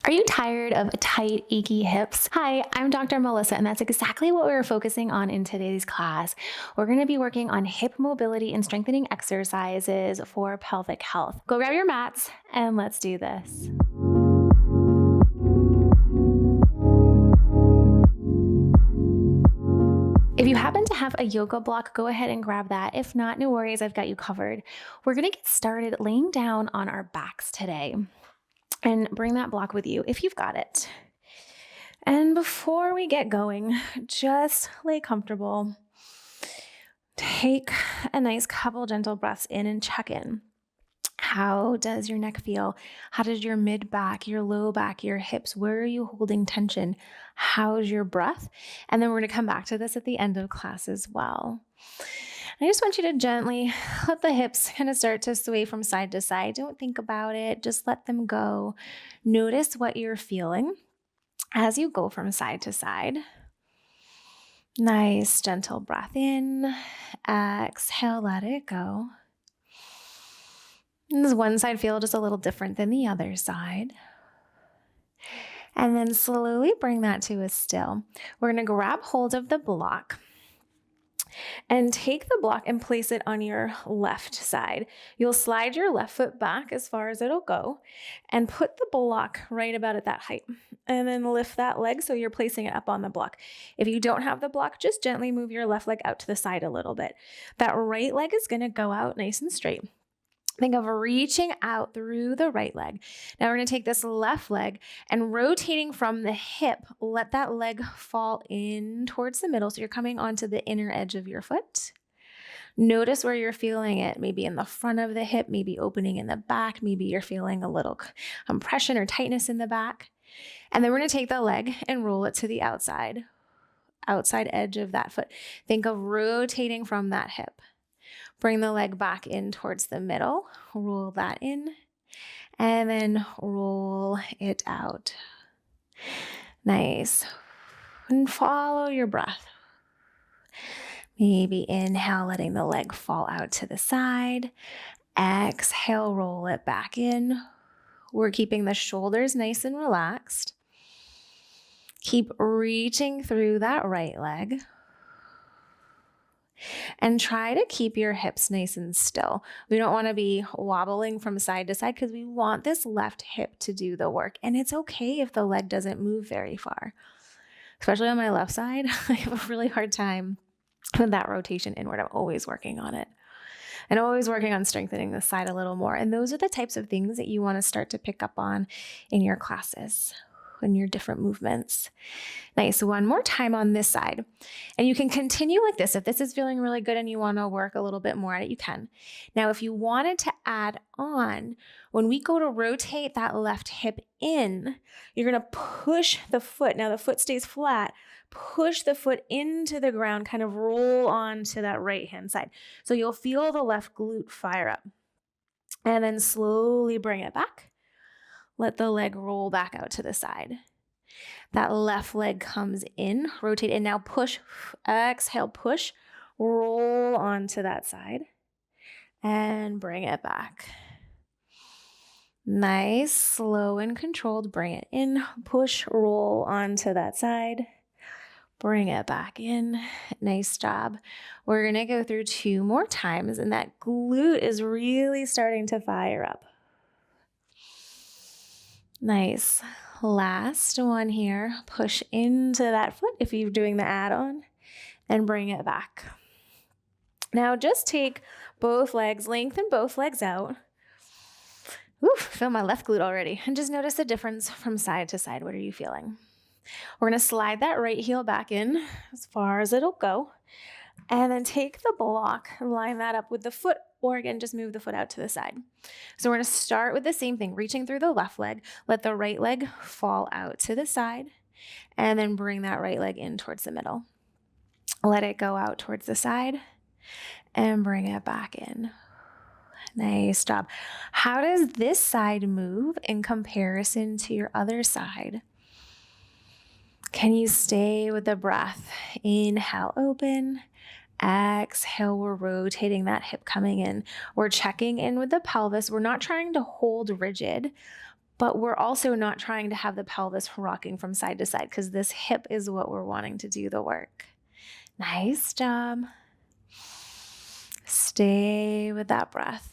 Are you tired of tight, achy hips? Hi, I'm Dr. Melissa, and that's exactly what we're focusing on in today's class. We're going to be working on hip mobility and strengthening exercises for pelvic health. Go grab your mats and let's do this. If you happen to have a yoga block, go ahead and grab that. If not, no worries, I've got you covered. We're going to get started laying down on our backs today. And bring that block with you if you've got it. And before we get going, just lay comfortable. Take a nice couple gentle breaths in and check in. How does your neck feel? How does your mid back, your low back, your hips, where are you holding tension? How's your breath? And then we're going to come back to this at the end of class as well. I just want you to gently let the hips kind of start to sway from side to side. Don't think about it. Just let them go. Notice what you're feeling as you go from side to side. Nice, gentle breath in. Exhale, let it go. Does one side feel just a little different than the other side? And then slowly bring that to a still. We're going to grab hold of the block. And take the block and place it on your left side. You'll slide your left foot back as far as it'll go and put the block right about at that height. And then lift that leg so you're placing it up on the block. If you don't have the block, just gently move your left leg out to the side a little bit. That right leg is going to go out nice and straight. Think of reaching out through the right leg. Now we're going to take this left leg and rotating from the hip, let that leg fall in towards the middle. So you're coming onto the inner edge of your foot. Notice where you're feeling it, maybe in the front of the hip, maybe opening in the back. Maybe you're feeling a little compression or tightness in the back. And then we're going to take the leg and roll it to the outside edge of that foot. Think of rotating from that hip. Bring the leg back in towards the middle, roll that in, and then roll it out. Nice. And follow your breath. Maybe inhale, letting the leg fall out to the side. Exhale, roll it back in. We're keeping the shoulders nice and relaxed. Keep reaching through that right leg. And try to keep your hips nice and still. We don't want to be wobbling from side to side because we want this left hip to do the work. And it's okay if the leg doesn't move very far. Especially on my left side, I have a really hard time with that rotation inward. I'm always working on it. And always working on strengthening this side a little more. And those are the types of things that you want to start to pick up on in your classes. In your different movements. Nice. One more time on this side. And you can continue like this. If this is feeling really good and you want to work a little bit more at it, you can. Now, if you wanted to add on, when we go to rotate that left hip in, you're going to push the foot. Now the foot stays flat. Push the foot into the ground, kind of roll on to that right-hand side. So you'll feel the left glute fire up. And then slowly bring it back. Let the leg roll back out to the side. That left leg comes in, rotate, and now push, exhale, push, roll onto that side, and bring it back. Nice, slow and controlled. Bring it in, push, roll onto that side, bring it back in. Nice job. We're going to go through 2 more times, and that glute is really starting to fire up. Nice. Last one here. Push into that foot if you're doing the add-on and bring it back. Now just take both legs, lengthen both legs out. Ooh, feel my left glute already. And just notice the difference from side to side. What are you feeling? We're going to slide that right heel back in as far as it'll go. And then take the block and line that up with the foot, or again, just move the foot out to the side. So we're going to start with the same thing, reaching through the left leg, let the right leg fall out to the side, and then bring that right leg in towards the middle. Let it go out towards the side and bring it back in. Nice job. How does this side move in comparison to your other side? Can you stay with the breath? Inhale, open. Exhale, we're rotating that hip coming in. We're checking in with the pelvis. We're not trying to hold rigid, but we're also not trying to have the pelvis rocking from side to side because this hip is what we're wanting to do the work. Nice job. Stay with that breath.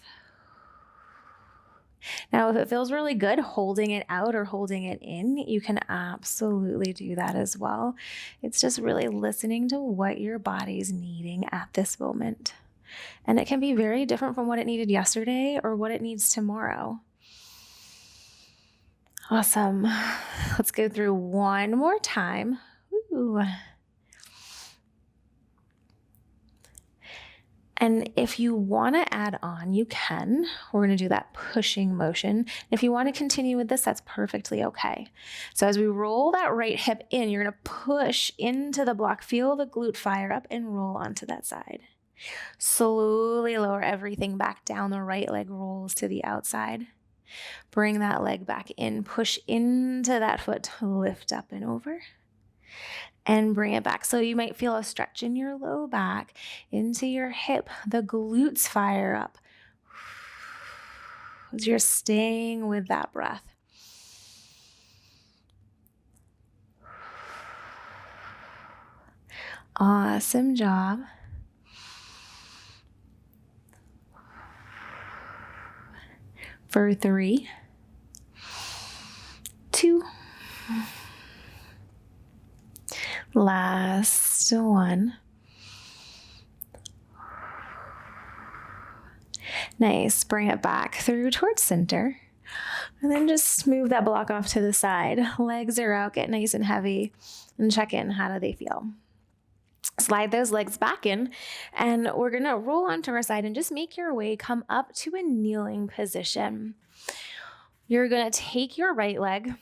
Now, if it feels really good holding it out or holding it in, you can absolutely do that as well. It's just really listening to what your body's needing at this moment. And it can be very different from what it needed yesterday or what it needs tomorrow. Awesome. Let's go through one more time. Ooh. And if you want to add on, you can. We're going to do that pushing motion. If you want to continue with this, that's perfectly okay. So as we roll that right hip in, you're going to push into the block. Feel the glute fire up and roll onto that side. Slowly lower everything back down. The right leg rolls to the outside. Bring that leg back in. Push into that foot. Lift up and over. And bring it back. So you might feel a stretch in your low back, into your hip. The glutes fire up as you're staying with that breath. Awesome job. For 3, 2, last one. Nice. Bring it back through towards center. And then just move that block off to the side. Legs are out. Get nice and heavy. And check in. How do they feel? Slide those legs back in. And we're going to roll onto our side and just make your way. Come up to a kneeling position. You're going to take your right leg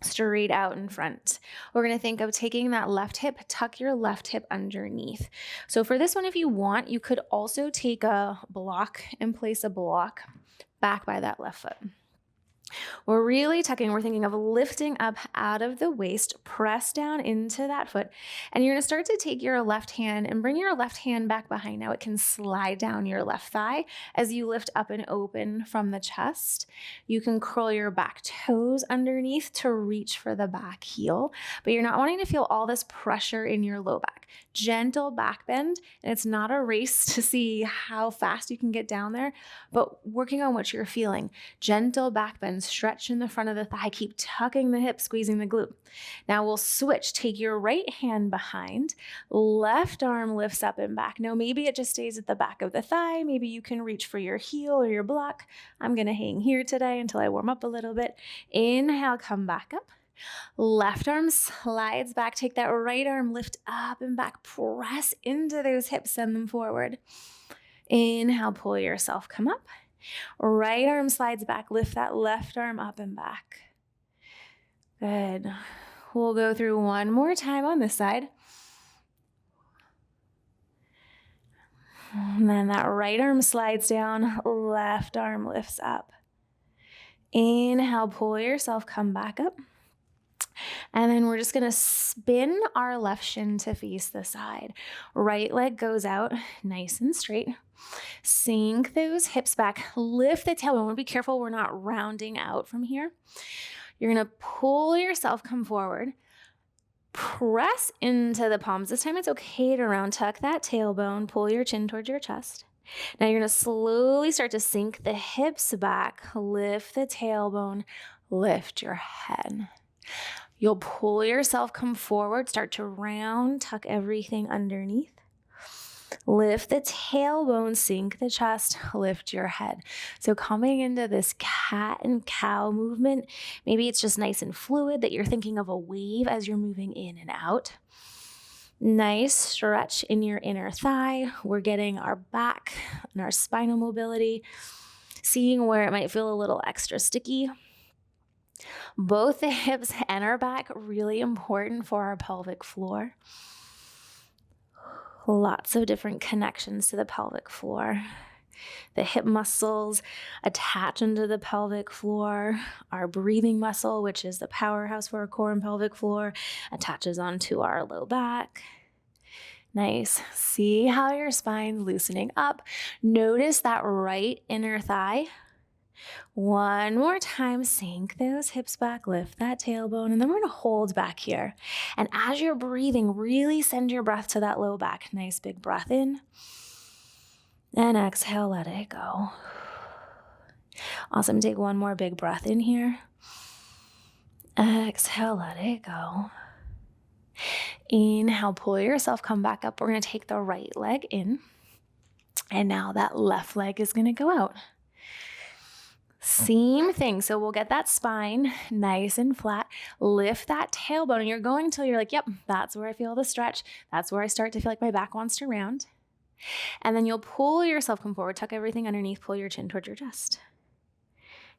straight out in front. We're going to think of taking that left hip, tuck your left hip underneath. So for this one, if you want, you could also take a block and place a block back by that left foot. We're really tucking. We're thinking of lifting up out of the waist, press down into that foot. And you're going to start to take your left hand and bring your left hand back behind. Now it can slide down your left thigh as you lift up and open from the chest. You can curl your back toes underneath to reach for the back heel, but you're not wanting to feel all this pressure in your low back. Gentle back bend, and it's not a race to see how fast you can get down there, but working on what you're feeling. Gentle back bend, stretch in the front of the thigh, keep tucking the hip, squeezing the glute. Now we'll switch. Take your right hand behind, left arm lifts up and back. Now maybe it just stays at the back of the thigh. Maybe you can reach for your heel or your block. I'm going to hang here today until I warm up a little bit. Inhale, come back up. Left arm slides back. Take that right arm, lift up and back. Press into those hips, send them forward. Inhale, pull yourself, come up. Right arm slides back. Lift that left arm up and back. Good. We'll go through one more time on this side. And then that right arm slides down. Left arm lifts up. Inhale, pull yourself, come back up. And then we're just going to spin our left shin to face the side. Right leg goes out nice and straight. Sink those hips back. Lift the tailbone. I want to be careful we're not rounding out from here. You're going to pull yourself, come forward. Press into the palms. This time it's okay to round tuck that tailbone. Pull your chin towards your chest. Now you're going to slowly start to sink the hips back. Lift the tailbone. Lift your head. You'll pull yourself, come forward, start to round, tuck everything underneath. Lift the tailbone, sink the chest, lift your head. So coming into this cat and cow movement, maybe it's just nice and fluid that you're thinking of a wave as you're moving in and out. Nice stretch in your inner thigh. We're getting our back and our spinal mobility, seeing where it might feel a little extra sticky. Both the hips and our back, really important for our pelvic floor. Lots of different connections to the pelvic floor. The hip muscles attach into the pelvic floor. Our breathing muscle, which is the powerhouse for our core and pelvic floor, attaches onto our low back. Nice. See how your spine's loosening up. Notice that right inner thigh. One more time, sink those hips back, lift that tailbone, and then we're gonna hold back here. And as you're breathing, really send your breath to that low back. Nice big breath in. And exhale, let it go. Awesome, take one more big breath in here. Exhale, let it go. Inhale, pull yourself, come back up. We're gonna take the right leg in. And now that left leg is gonna go out. Same thing. So we'll get that spine nice and flat. Lift that tailbone, and you're going till you're like, yep, that's where I feel the stretch. That's where I start to feel like my back wants to round. And then you'll pull yourself, come forward, tuck everything underneath, pull your chin towards your chest.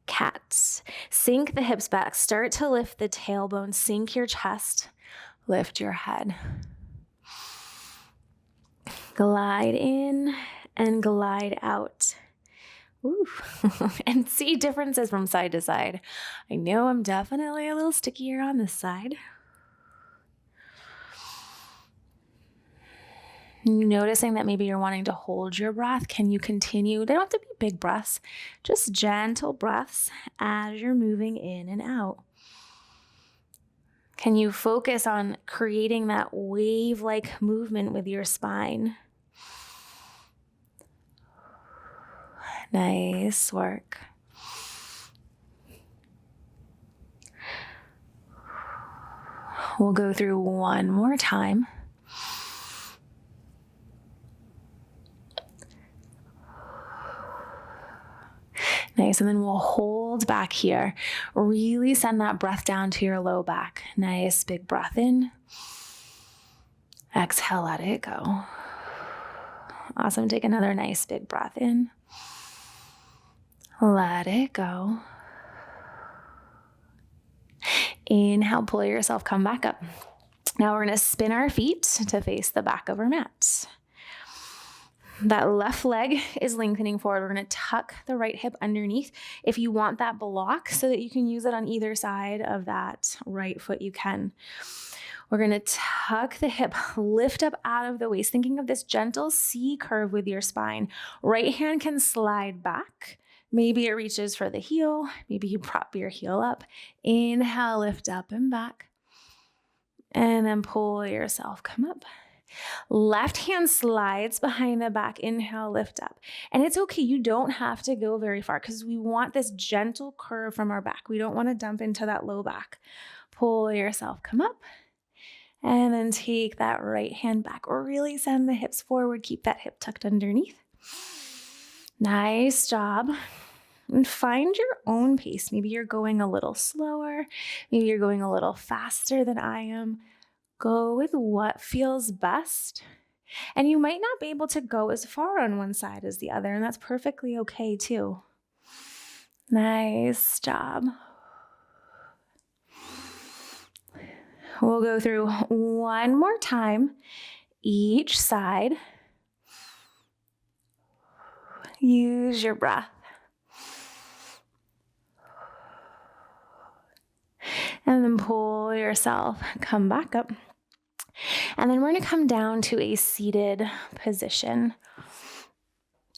Cats. Sink the hips back. Start to lift the tailbone. Sink your chest. Lift your head. Glide in and glide out. Ooh. And see differences from side to side. I know I'm definitely a little stickier on this side. Noticing that maybe you're wanting to hold your breath. Can you continue? They don't have to be big breaths, just gentle breaths as you're moving in and out. Can you focus on creating that wave-like movement with your spine? Nice work. We'll go through one more time. Nice, and then we'll hold back here. Really send that breath down to your low back. Nice, big breath in. Exhale, let it go. Awesome, take another nice big breath in. Let it go. Inhale, pull yourself, come back up. Now we're gonna spin our feet to face the back of our mat. That left leg is lengthening forward. We're gonna tuck the right hip underneath. If you want that block so that you can use it on either side of that right foot, you can. We're gonna tuck the hip, lift up out of the waist, thinking of this gentle C curve with your spine. Right hand can slide back. Maybe it reaches for the heel. Maybe you prop your heel up. Inhale, lift up and back. And then pull yourself, come up. Left hand slides behind the back. Inhale, lift up. And it's okay. You don't have to go very far because we want this gentle curve from our back. We don't want to dump into that low back. Pull yourself, come up. And then take that right hand back. Or really send the hips forward. Keep that hip tucked underneath. Nice job. And find your own pace. Maybe you're going a little slower. Maybe you're going a little faster than I am. Go with what feels best. And you might not be able to go as far on one side as the other, and that's perfectly okay too. Nice job. We'll go through one more time, each side. Use your breath. And then pull yourself, come back up. And then we're gonna come down to a seated position.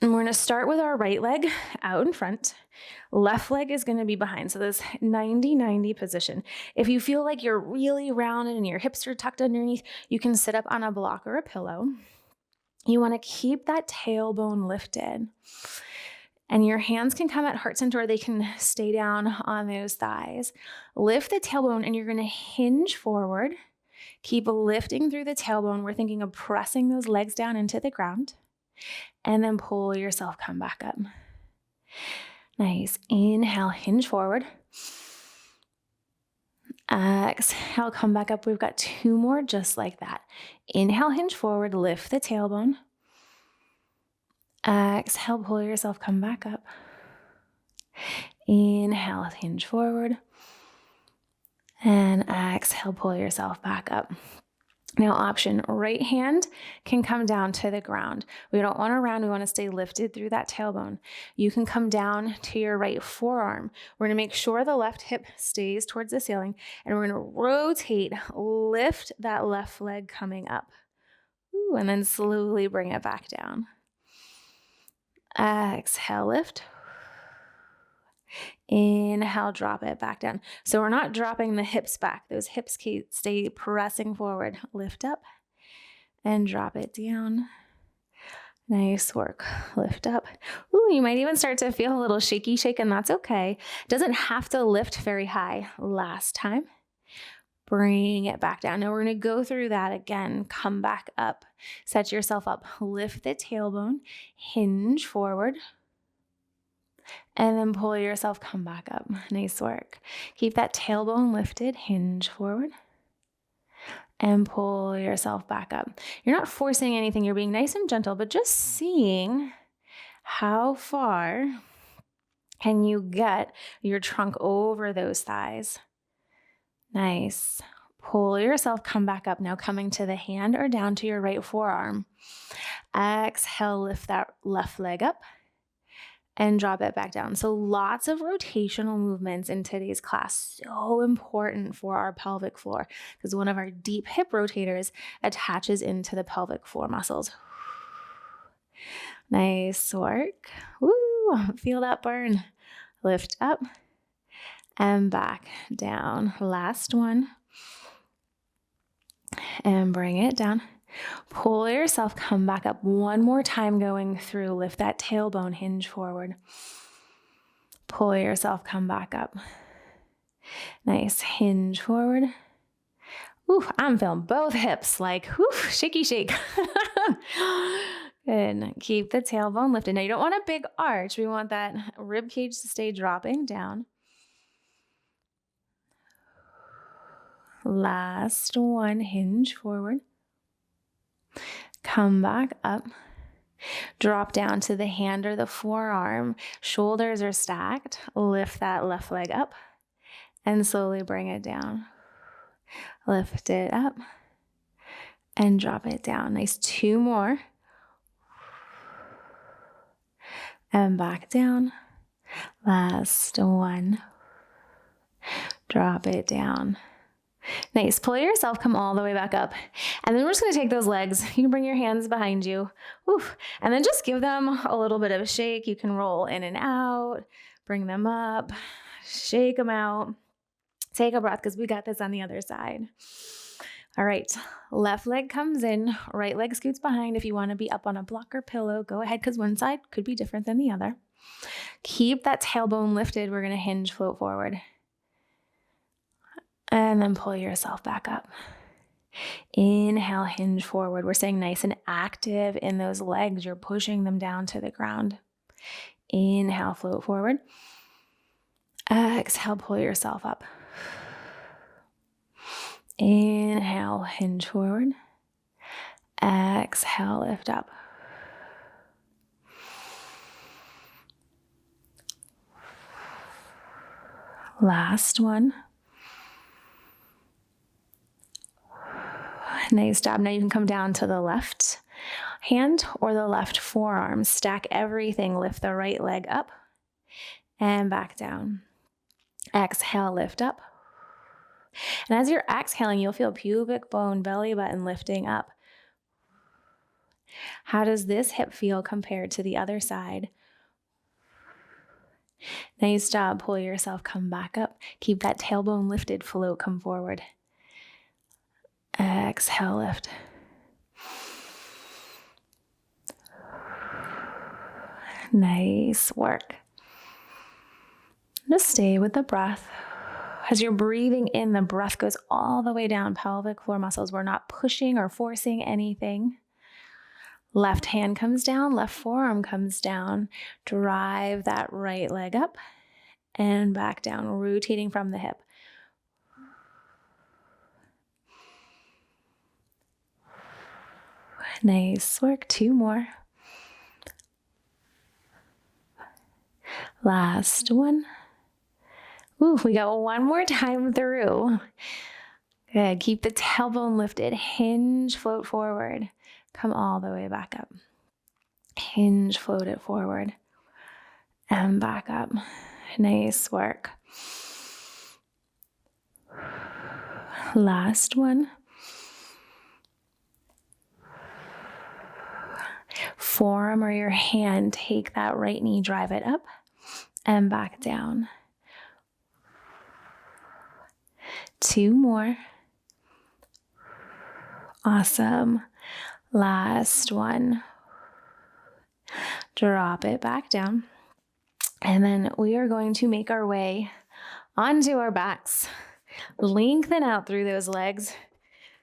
And we're gonna start with our right leg out in front. Left leg is gonna be behind. So this 90-90 position. If you feel like you're really rounded and your hips are tucked underneath, you can sit up on a block or a pillow. You wanna keep that tailbone lifted. And your hands can come at heart center or they can stay down on those thighs. Lift the tailbone and you're gonna hinge forward. Keep lifting through the tailbone. We're thinking of pressing those legs down into the ground. And then pull yourself, come back up. Nice. Inhale, hinge forward. Exhale, come back up. We've got two more just like that. Inhale, hinge forward, lift the tailbone. Exhale, pull yourself, come back up. Inhale, hinge forward. And exhale, pull yourself back up. Now option, right hand can come down to the ground. We don't want to round, we want to stay lifted through that tailbone. You can come down to your right forearm. We're going to make sure the left hip stays towards the ceiling and we're going to rotate, lift that left leg coming up. Ooh, and then slowly bring it back down. Exhale, lift. Inhale, drop it back down. So we're not dropping the hips back. Those hips stay pressing forward. Lift up and drop it down. Nice work. Lift up. Ooh, you might even start to feel a little shaky shake, and that's okay. Doesn't have to lift very high. Last time. Bring it back down. Now we're going to go through that again. Come back up. Set yourself up. Lift the tailbone. Hinge forward. And then pull yourself, come back up. Nice work. Keep that tailbone lifted, hinge forward, and pull yourself back up. You're not forcing anything. You're being nice and gentle, but just seeing how far can you get your trunk over those thighs. Nice. Pull yourself, come back up. Now coming to the hand or down to your right forearm. Exhale, lift that left leg up. And drop it back down. So lots of rotational movements in today's class. So important for our pelvic floor because one of our deep hip rotators attaches into the pelvic floor muscles. Nice work. Woo, feel that burn. Lift up and back down. Last one. And bring it down. Pull yourself, come back up one more time going through. Lift that tailbone, hinge forward. Pull yourself, come back up. Nice, hinge forward. Ooh, I'm feeling both hips like, whew, shaky shake. Good. Keep the tailbone lifted. Now you don't want a big arch. We want that rib cage to stay dropping down. Last one, hinge forward. Come back up. Drop down to the hand or the forearm. Shoulders are stacked. Lift that left leg up and slowly bring it down. Lift it up and drop it down. Nice. Two more. And back down. Last one. Drop it down. Nice. Pull yourself, come all the way back up. And then we're just going to take those legs. You can bring your hands behind you. Oof. And then just give them a little bit of a shake. You can roll in and out, bring them up, shake them out. Take a breath because we got this on the other side. All right. Left leg comes in, right leg scoots behind. If you want to be up on a block or pillow, go ahead because one side could be different than the other. Keep that tailbone lifted. We're going to hinge, float forward. And then pull yourself back up. Inhale, hinge forward. We're staying nice and active in those legs. You're pushing them down to the ground. Inhale, float forward. Exhale, pull yourself up. Inhale, hinge forward. Exhale, lift up. Last one. Nice job. Now you can come down to the left hand or the left forearm. Stack everything. Lift the right leg up and back down. Exhale, lift up. And as you're exhaling, you'll feel pubic bone, belly button lifting up. How does this hip feel compared to the other side? Nice job. Pull yourself, come back up. Keep that tailbone lifted, float, come forward. Exhale, lift. Nice work. Just stay with the breath. As you're breathing in, the breath goes all the way down, pelvic floor muscles. We're not pushing or forcing anything. Left hand comes down, left forearm comes down. Drive that right leg up and back down, rotating from the hip. Nice work. Two more. Last one. Ooh, we got one more time through. Good. Keep the tailbone lifted. Hinge, float forward. Come all the way back up. Hinge, float it forward. And back up. Nice work. Last one. Forearm or your hand, take that right knee, drive it up and back down. 2 more. Awesome. Last one. Drop it back down. And then we are going to make our way onto our backs. Lengthen out through those legs.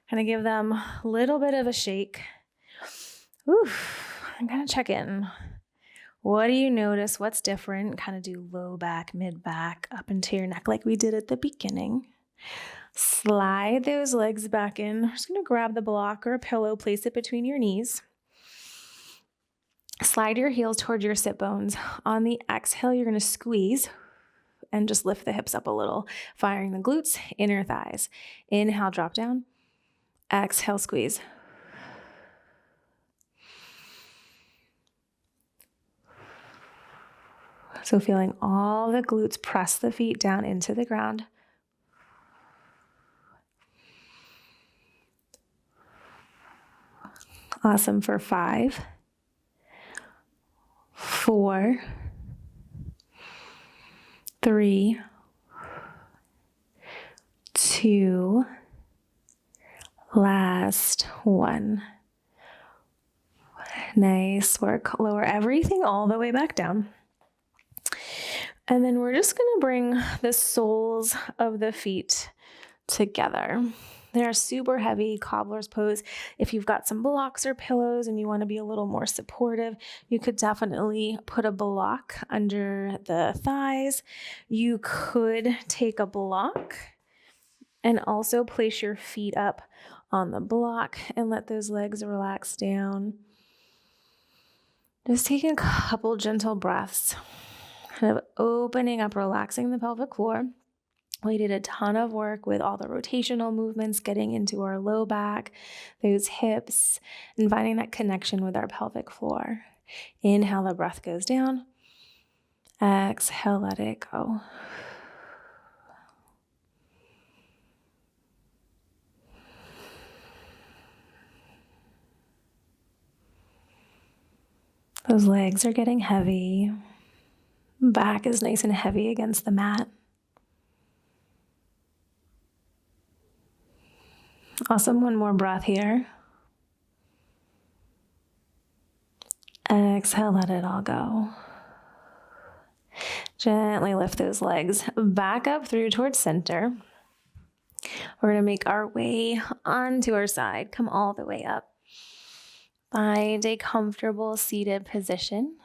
Kind of give them a little bit of a shake. Oof. I'm going to check in. What do you notice? What's different? Kind of do low back, mid back, up into your neck like we did at the beginning. Slide those legs back in. I'm just going to grab the block or a pillow, place it between your knees. Slide your heels toward your sit bones. On the exhale, you're going to squeeze and just lift the hips up a little, firing the glutes, inner thighs. Inhale, drop down. Exhale, squeeze. So feeling all the glutes press the feet down into the ground. Awesome for 5, 4, 3, 2, last 1. Nice work. Lower everything all the way back down. And then we're just going to bring the soles of the feet together. They're super heavy, cobbler's pose. If you've got some blocks or pillows and you want to be a little more supportive, you could definitely put a block under the thighs. You could take a block and also place your feet up on the block and let those legs relax down. Just taking a couple gentle breaths, kind of opening up, relaxing the pelvic floor. We did a ton of work with all the rotational movements, getting into our low back, those hips, and finding that connection with our pelvic floor. Inhale, the breath goes down. Exhale, let it go. Those legs are getting heavy. Back is nice and heavy against the mat. Awesome. One more breath here. Exhale, let it all go. Gently lift those legs back up through towards center. We're going to make our way onto our side. Come all the way up. Find a comfortable seated position.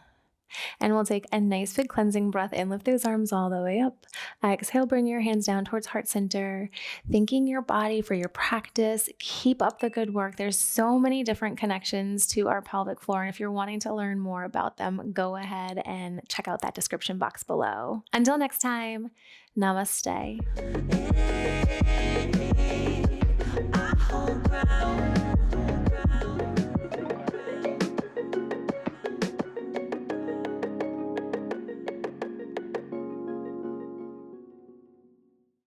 And we'll take a nice big cleansing breath in. Lift those arms all the way up. Exhale, bring your hands down towards heart center. Thanking your body for your practice. Keep up the good work. There's so many different connections to our pelvic floor. And if you're wanting to learn more about them, go ahead and check out that description box below. Until next time, namaste.